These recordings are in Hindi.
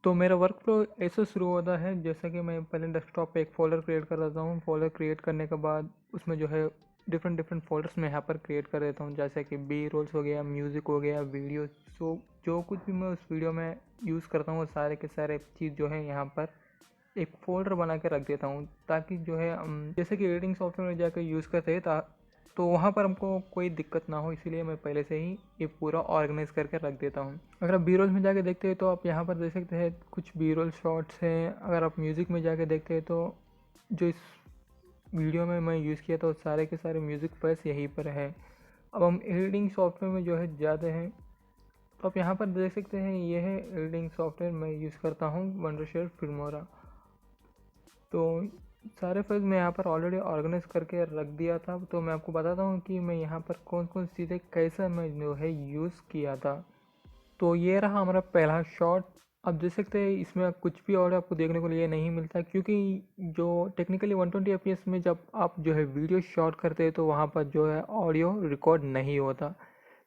तो मेरा वर्क फ्लो ऐसे शुरू होता है जैसा कि मैं पहले डेस्कटॉप पे एक फ़ोल्डर क्रिएट कर देता हूँ। फ़ोल्डर क्रिएट करने के बाद उसमें जो है डिफरेंट डिफरेंट फ़ोल्डर्स मैं यहाँ पर क्रिएट कर देता हूँ, जैसे कि बी रोल्स हो गया, म्यूज़िक हो गया, वीडियो। सो जो कुछ भी मैं उस वीडियो में यूज़ करता हूँ वो सारे के सारे चीज़ जो है यहाँ पर एक फ़ोल्डर बना के रख देता हूँ, ताकि जो है जैसे कि एडिटिंग सॉफ्टवेयर में जाकर यूज़ करते हैं तो वहाँ पर हमको कोई दिक्कत ना हो, इसीलिए मैं पहले से ही ये पूरा ऑर्गेनाइज़ करके रख देता हूँ। अगर आप बी रोल में जाके देखते हैं तो आप यहाँ पर देख सकते हैं कुछ बी रोल शॉट्स हैं। अगर आप म्यूज़िक में जाके देखते हैं तो जो इस वीडियो में मैं यूज़ किया था वो सारे के सारे म्यूज़िक बस यहीं पर है। अब हम एडिटिंग सॉफ्टवेयर में जो है जाते हैं तो आप यहाँ पर देख सकते हैं ये है एडिटिंग सॉफ्टवेयर मैं यूज़ करता हूँ, वंडरशेयर फिल्मोरा। तो सारे फाइल्स मैं यहाँ पर ऑलरेडी ऑर्गेनाइज करके रख दिया था। तो मैं आपको बताता हूँ कि मैं यहाँ पर कौन कौन सी चीज़ें कैसे मैं जो है यूज़ किया था। तो ये रहा हमारा पहला शॉट। आप देख सकते हैं इसमें कुछ भी ऑडियो आपको देखने को लिए नहीं मिलता, क्योंकि जो टेक्निकली 120 एफपीएस में जब आप जो है वीडियो शॉट करते हैं तो वहाँ पर जो है ऑडियो रिकॉर्ड नहीं होता।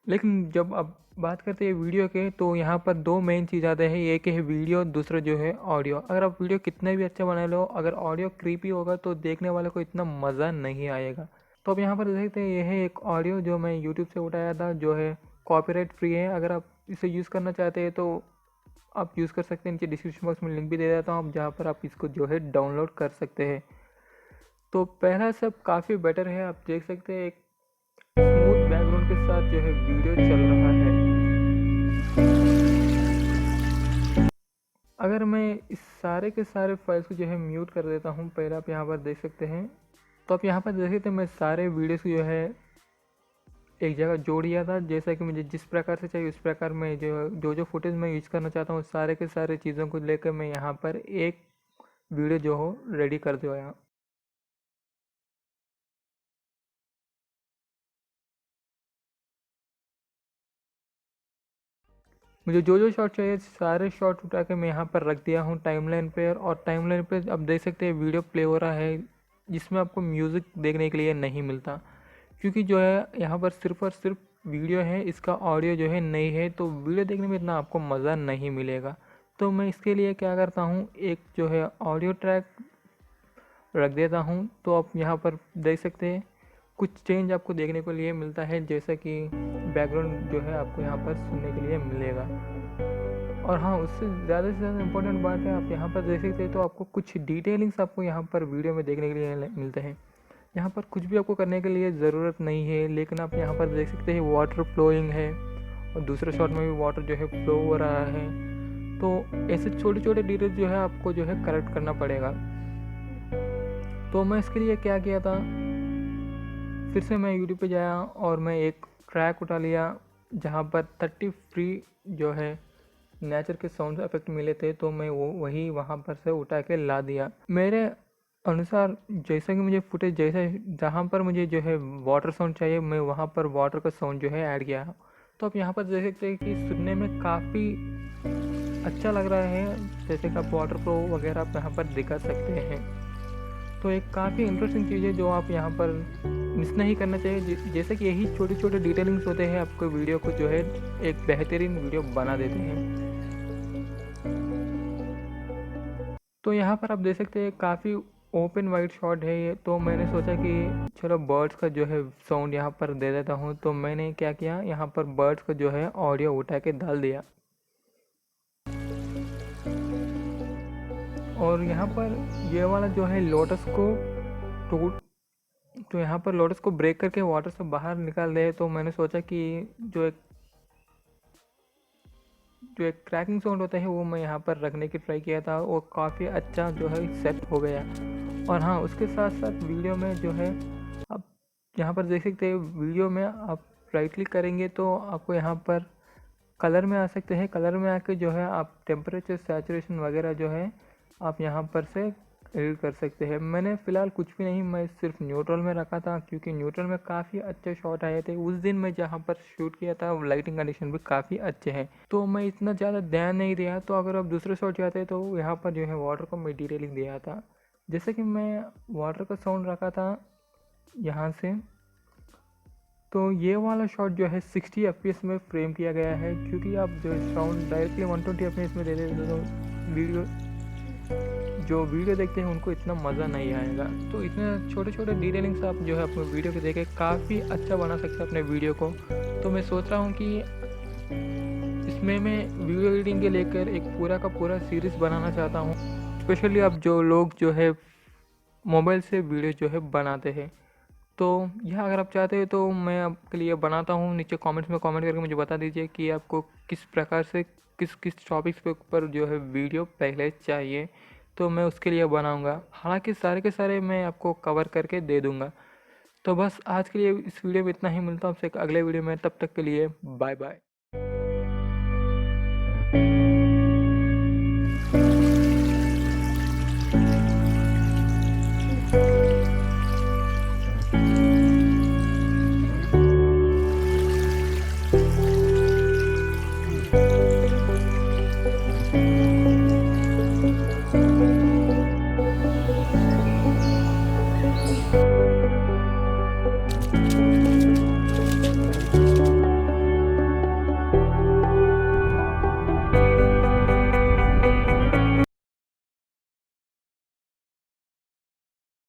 लेकिन जब आप बात करते हैं वीडियो के तो यहाँ पर दो मेन चीज़ आते हैं, एक है वीडियो, दूसरा जो है ऑडियो। अगर आप वीडियो कितना भी अच्छा बना लो, अगर ऑडियो क्रीपी होगा तो देखने वाले को इतना मज़ा नहीं आएगा। तो आप यहाँ पर देखते हैं यह है एक ऑडियो जो मैं यूट्यूब से उठाया था, जो है कॉपीराइट फ्री है। अगर आप इसे यूज़ करना चाहते हैं तो आप यूज़ कर सकते हैं, नीचे डिस्क्रिप्शन बॉक्स में लिंक भी दे देता हूँ जहाँ पर आप इसको जो है डाउनलोड कर सकते हैं। तो पहला सब काफ़ी बेटर है, आप देख सकते हैं एक स्मूथ बैकग्राउंड के साथ जो है वीडियो चल रहा है। अगर मैं इस सारे के सारे फाइल्स को जो है म्यूट कर देता हूँ, पहले आप यहाँ पर देख सकते हैं। तो आप यहाँ पर देख सकते हैं मैं सारे वीडियोस को जो है एक जगह जोड़ दिया था, जैसा कि मुझे जिस प्रकार से चाहिए उस प्रकार मैं जो फुटेज मैं यूज़ करना चाहता हूँ सारे के सारे चीज़ों को लेकर मैं यहाँ पर एक वीडियो जो हो रेडी कर दिया यहाँ। मुझे जो शॉट चाहिए सारे शॉट उठा के मैं यहाँ पर रख दिया हूँ टाइमलाइन पे। और टाइमलाइन पे अब देख सकते हैं वीडियो प्ले हो रहा है, जिसमें आपको म्यूज़िक देखने के लिए नहीं मिलता, क्योंकि जो है यहाँ पर सिर्फ और सिर्फ वीडियो है, इसका ऑडियो जो है नहीं है, तो वीडियो देखने में इतना आपको मज़ा नहीं मिलेगा। तो मैं इसके लिए क्या करता हूँ, एक जो है ऑडियो ट्रैक रख देता हूँ। तो आप यहाँ पर देख सकते हैं कुछ चेंज आपको देखने को लिए मिलता है, जैसा कि बैकग्राउंड जो है आपको यहाँ पर सुनने के लिए मिलेगा। और हाँ, उससे ज़्यादा से ज़्यादा इम्पोर्टेंट बात है, आप यहाँ पर देख सकते हैं तो आपको कुछ डिटेलिंग्स आपको यहाँ पर वीडियो में देखने के लिए मिलते हैं। यहाँ पर कुछ भी आपको करने के लिए ज़रूरत नहीं है, लेकिन आप यहाँ पर देख सकते हैं वाटर फ्लोइंग है और दूसरे शॉट में भी वाटर जो है फ्लो हो रहा है। तो ऐसे छोटे छोटे डिटेल्स जो है आपको जो है करेक्ट करना पड़ेगा। तो मैं इसके लिए क्या किया था, फिर से मैं यूट्यूब पे जाया और मैं एक ट्रैक उठा लिया जहाँ पर 30 फ्री जो है नेचर के साउंड इफेक्ट मिले थे, तो मैं वही वहाँ पर से उठा के ला दिया मेरे अनुसार। जैसा कि मुझे फुटेज जैसा जहाँ पर मुझे जो है वाटर साउंड चाहिए मैं वहाँ पर वाटर का साउंड जो है ऐड किया। तो आप यहाँ पर देख सकते हैं कि सुनने में काफ़ी अच्छा लग रहा है, जैसे कि आप वाटर फ्लो वगैरह आप यहाँ पर दिखा सकते हैं। तो एक काफ़ी इंटरेस्टिंग चीज़ है जो आप यहाँ पर मिस नहीं करना चाहिए। जैसे कि यही छोटे छोटे डिटेलिंग्स होते हैं आपको वीडियो को जो है एक बेहतरीन वीडियो बना देते हैं। तो यहाँ पर आप देख सकते हैं काफ़ी ओपन वाइड शॉट है ये। तो मैंने सोचा कि चलो बर्ड्स का जो है साउंड यहाँ पर दे देता हूँ। तो मैंने क्या किया, यहाँ पर बर्ड्स का जो है ऑडियो उठा के डाल दिया। और यहाँ पर ये वाला जो है लोटस को टूट तो यहाँ पर लोटस को ब्रेक करके वाटर से बाहर निकाल दे। तो मैंने सोचा कि जो एक क्रैकिंग साउंड होता है वो मैं यहाँ पर रखने की ट्राई किया था, और काफ़ी अच्छा जो है सेट हो गया। और हाँ, उसके साथ साथ वीडियो में जो है आप यहाँ पर देख सकते हैं, वीडियो में आप राइट क्लिक करेंगे तो आपको यहाँ पर कलर में आ सकते हैं। कलर में आके जो है आप टेम्परेचर सैचुरेशन वगैरह जो है आप यहाँ पर से एडिट कर सकते हैं। मैंने फ़िलहाल कुछ भी नहीं, मैं सिर्फ न्यूट्रल में रखा था, क्योंकि न्यूट्रल में काफ़ी अच्छे शॉट आए थे उस दिन मैं जहाँ पर शूट किया था। लाइटिंग कंडीशन भी काफ़ी अच्छे हैं, तो मैं इतना ज़्यादा ध्यान नहीं दिया। तो अगर आप दूसरे शॉट चाहते हैं तो यहाँ पर जो है वाटर को मैं डिटेलिंग दिया था, जैसे कि मैं वाटर का साउंड रखा था यहाँ से। तो ये वाला शॉट जो है 60 fps में फ्रेम किया गया है, क्योंकि आप जो साउंड डायरेक्टली 120 fps में दे देते तो जो वीडियो देखते हैं उनको इतना मज़ा नहीं आएगा। तो इतने छोटे छोटे डिटेलिंग्स आप जो है अपने वीडियो को देखे काफ़ी अच्छा बना सकते हैं अपने वीडियो को। तो मैं सोच रहा हूँ कि इसमें मैं वीडियो एडिटिंग के लेकर एक पूरा का पूरा सीरीज़ बनाना चाहता हूँ। स्पेशली आप जो लोग जो है मोबाइल से वीडियो जो है बनाते हैं, तो यह अगर आप चाहते हैं तो मैं आपके लिए बनाता हूँ। नीचे कमेंट्स में कमेंट करके मुझे बता दीजिए कि आपको किस प्रकार से किस किस टॉपिक्स पे ऊपर जो है वीडियो पहले चाहिए, तो मैं उसके लिए बनाऊँगा। हालांकि सारे के सारे मैं आपको कवर करके दे दूँगा। तो बस आज के लिए इस वीडियो में इतना ही। मिलता हूँ आपसे एक अगले वीडियो में, तब तक के लिए बाय बाय।